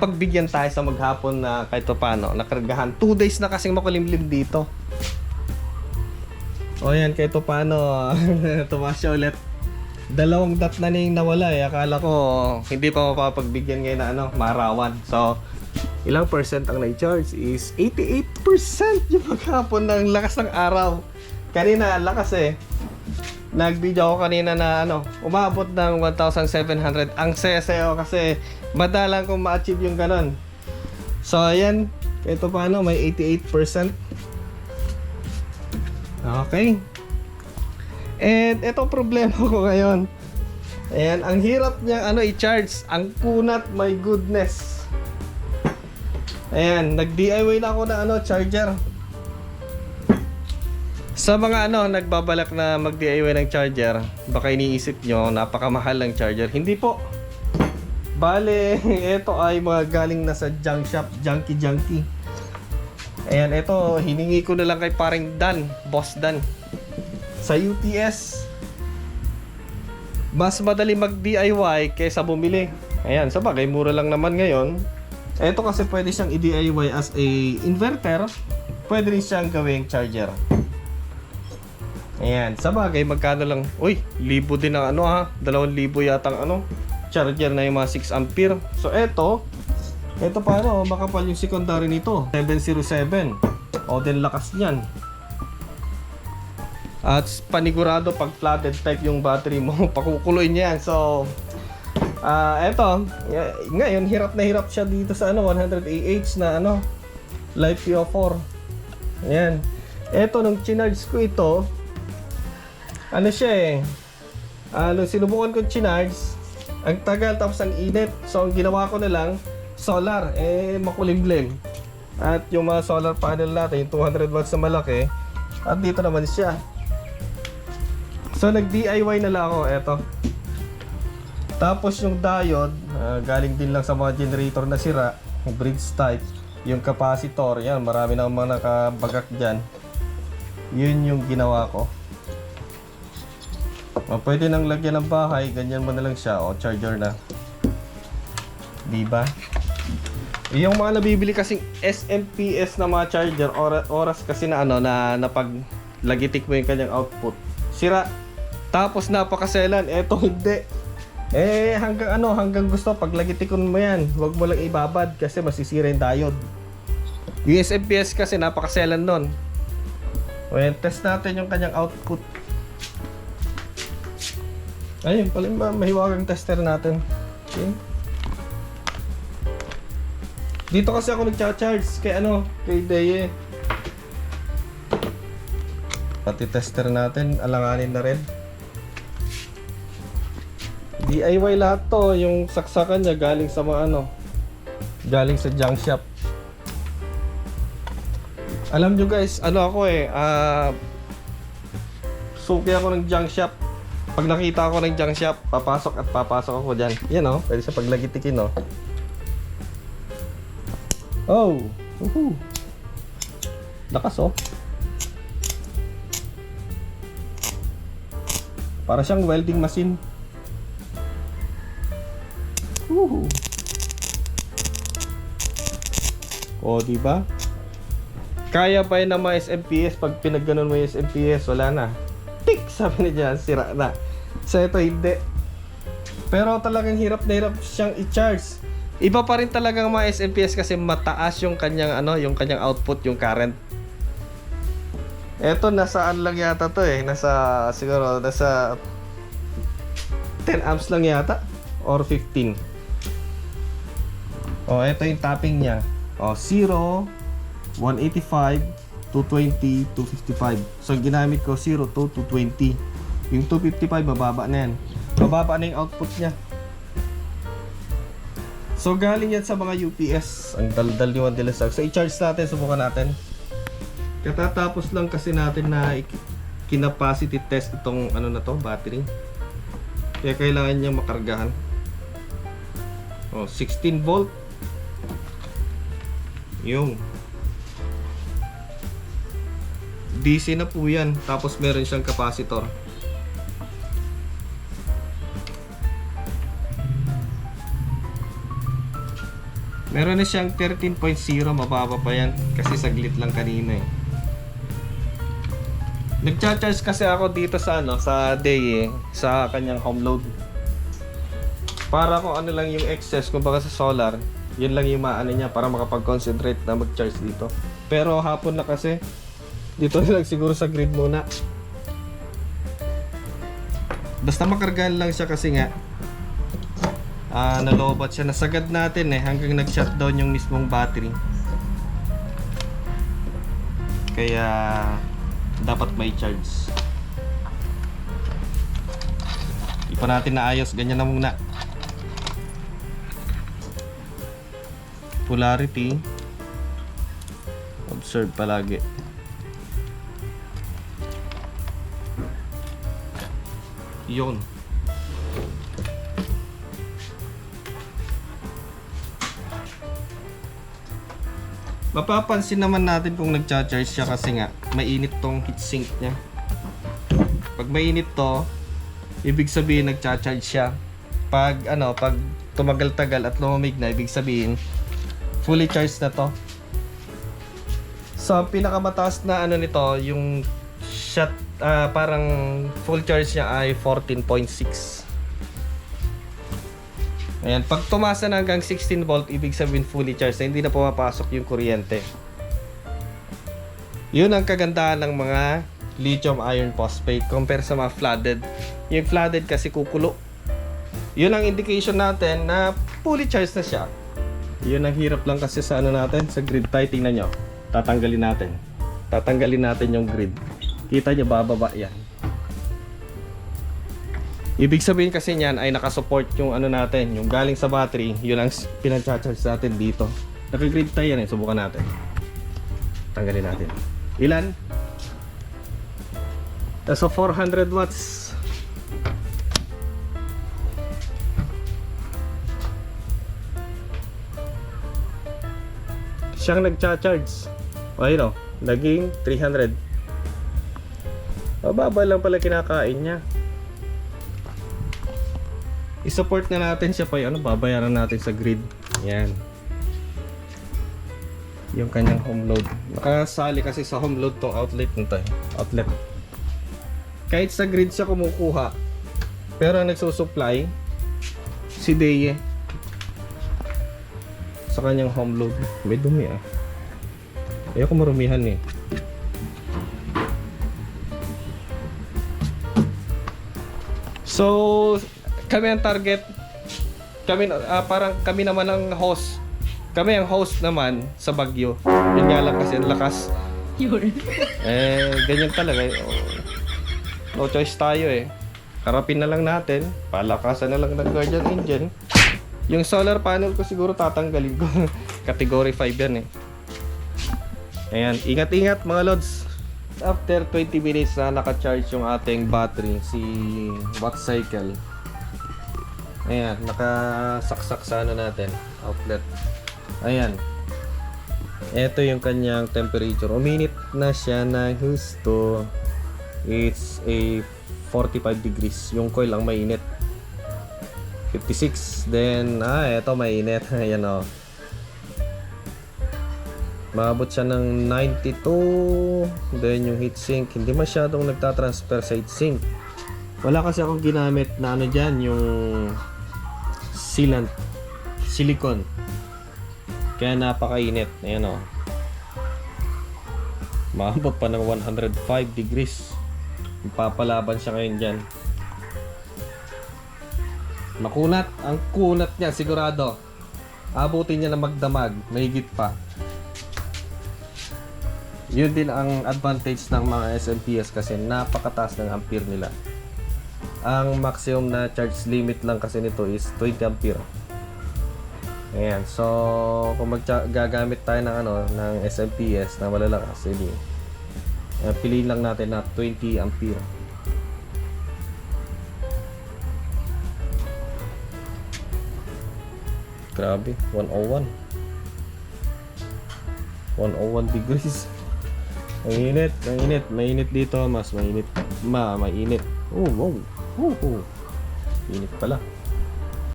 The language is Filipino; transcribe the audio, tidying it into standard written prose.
pagbigyan tayo sa maghapon na kahit paano nakargahan. 2 days na kasing makulimlim dito. O yan, kahit paano tumaas siya ulit. 2 dot na yung nawala eh. Akala ko hindi pa mapapagbigyan ngayon na marawan. So ilang percent ang na-charge is 88% yung maghapon ng lakas ng araw. Kanina lakas eh. Nag-video ako kanina na umabot ng 1,700. Ang saya-saya kasi madalang kong ma-achieve yung ganon. So ayan, ito paano may 88%. Okay. And ito problema ko ngayon. Ayan, ang hirap niya i-charge. Ang kunat, my goodness. Ayan, nag-DIY na ako na charger. Sa mga nagbabalak na mag-DIY ng charger, baka iniisip nyo napakamahal ng charger. Hindi po. Bale, ito ay mga galing na sa junk shop, junky. Ayan, ito hiningi ko na lang kay paring Dan, Boss Dan. Sa UTS, mas madali mag-DIY kaysa bumili. Ayan, sabagay mura lang naman ngayon. Ito kasi pwede siyang i-DIY as a inverter, pwede rin siyang gawing charger. Ayan, sabagay magkano lang. Uy, 1,000 din ang 2,000 yata ang charger na yung mga 6 ampere. So ito paano, makapal yung secondary nito, 707. O din lakas niyan. At panigurado pag flooded type yung battery mo, pakukuloy niya yan. So eto, ngayon hirap na hirap siya dito sa 100 Ah na Life PO4. Ayan. Eto nung chinarge ko ito, siya sinubukan ko chinarge, ang tagal tapos ang init. So ang ginawa ko na lang solar, makulimlim. At yung mga solar panel natin, yung 200 watts na malaki, at dito naman siya. So nag-DIY na lang ako, eto. Tapos yung diode, galing din lang sa mga generator na sira, bridge type. Yung capacitor, yan, marami na mga nakabagak dyan. Yun yung ginawa ko. Pwede nang lagyan ng bahay, ganyan mo na lang siya, charger na. Diba? Yung mga nabibili kasing SMPS na mga charger, oras kasi na pag lagitik mo yung kanyang output, sira. Tapos napakaselan, eto hindi. Hanggang gusto, pag lagitikon mo yan, huwag mo lang ibabad kasi masisira yung diode. Yung SMPS kasi napakaselan nun. Well, test natin yung kanyang output. Ayun, pala mahiwagang tester natin. Okay. Dito kasi ako nagcha-charge kay Deye. Pati tester natin, alanganin na rin. DIY lahat to, yung saksakan niya galing sa mga galing sa junk shop. Alam nyo guys, suki ako ng junk shop. Pag nakita ako ng junk shop, papasok ako dyan. Yan pwede sa paglagitikin Oh! Woohoo! Lakas para siyang welding machine. Woohoo! Diba? Kaya pa yun ng mga SMPS. Pag pinagganon mo yung SMPS, wala na. Tik! Sabi niya dyan, sira na. So ito hindi. Pero talagang hirap na hirap siyang i-charge. Iba pa rin talaga ang mga SMPS kasi mataas yung kanyang yung kanyang output, yung current. Eto nasaan lang yata to siguro nasa 10 amps lang yata or 15. Eto yung tapping niya. 0, 185, 220, 255. So ginamit ko 0 to 220. Yung 255 mababa na yan. Mababa na yung output niya. So galing yan sa mga UPS. Ang daldal ni Wandilasag. So i-charge natin, subukan natin. Katatapos lang kasi natin na kinapacity test itong battery. Kaya kailangan niyang makargahan. 16 volt. Yung DC na po yan. Tapos meron siyang capacitor. Meron na siyang 13.0, mababa pa yan kasi saglit lang kanina eh. Nagcha-charge kasi ako dito sa sa day sa kanyang home load. Para kung ano lang yung excess kumbaga sa solar, yun lang yung maano niya para makapag-concentrate na mag-charge dito. Pero hapon na kasi, dito na lang siguro sa grid muna. Basta makargahan lang siya kasi nga nalobat siya, nasagad natin hanggang nag-shutdown yung mismong battery. Kaya dapat may charge. Di pa natin naayos, ganyan na muna. Polarity, observe palagi. Yun. Mapapansin naman natin kung nagcha-charge siya kasi nga mainit tong heatsink niya. Pag mainit to, ibig sabihin nagcha-charge siya. Pag pag tumagal-tagal at lumamig na, ibig sabihin fully charged na to. So pinakamataas na nito, yung parang full charge niya ay 14.6. Ayan, pag tumasa na hanggang 16 volt, ibig sabihin fully charged na, hindi na pumapasok yung kuryente. Yun ang kagandahan ng mga lithium iron phosphate compare sa mga flooded. Yung flooded kasi kukulo. Yun ang indication natin na fully charged na siya. Yun ang hirap lang kasi sa natin, sa grid tayo. Tingnan nyo, tatanggalin natin yung grid. Kita nyo, bababa yan. Ibig sabihin kasi niyan ay nakasupport yung natin, yung galing sa battery, yun ang pinag-charge natin dito. Naka-grid tayo yan subukan natin. Tanggalin natin. Ilan? So 400 watts. Siyang nag-charge. Ayun naging 300. Mababa lang pala kinakain niya. I-support na natin siya pa babayaran natin sa grid. Yan. Yung kanyang home load. Nakasali kasi sa home load tong outlet nito. Outlet. Kahit sa grid siya kumukuha, pero ang nagsusupply si Deye sa kanyang home load. May dumi ayoko marumihan So kami ang target. Parang kami naman ang host. Kami ang host naman sa bagyo. Yun nga lang kasi ang lakas. Ganyan talaga. No choice tayo Harapin na lang natin. Palakasan na lang ng Guardian engine. Yung solar panel ko siguro tatanggalin ko. Category 5 yan Ayan, ingat-ingat mga lods. After 20 minutes na naka-charge yung ating battery, si Wattcycle. Ayan, nakasaksak sa natin, outlet. Ayan. Ito yung kanyang temperature. Uminit na siya na husto. It's a 45 degrees. Yung coil ang mainit. 56. Then, ito mainit. Ayan Maabot siya ng 92. Then yung heatsink, hindi masyadong nagtatransfer sa heatsink. Wala kasi akong ginamit na dyan, yung sealant, silicone. Kaya napakainit. Ayan maabot pa ng 105 degrees. Papalaban siya ngayon dyan. Makunat. Ang kunat niya sigurado. Abutin niya na magdamag. Mahigit pa. Yun din ang advantage ng mga SMPS kasi napakataas ng ampere nila. Ang maximum na charge limit lang kasi nito is 20 ampere. Ayan, so kung gagamit tayo ng ng SMPS na malalakas, piliin lang natin na 20 ampere. Grabe, 101 degrees. Mainit dito, mas mainit. Mainit. Init pala.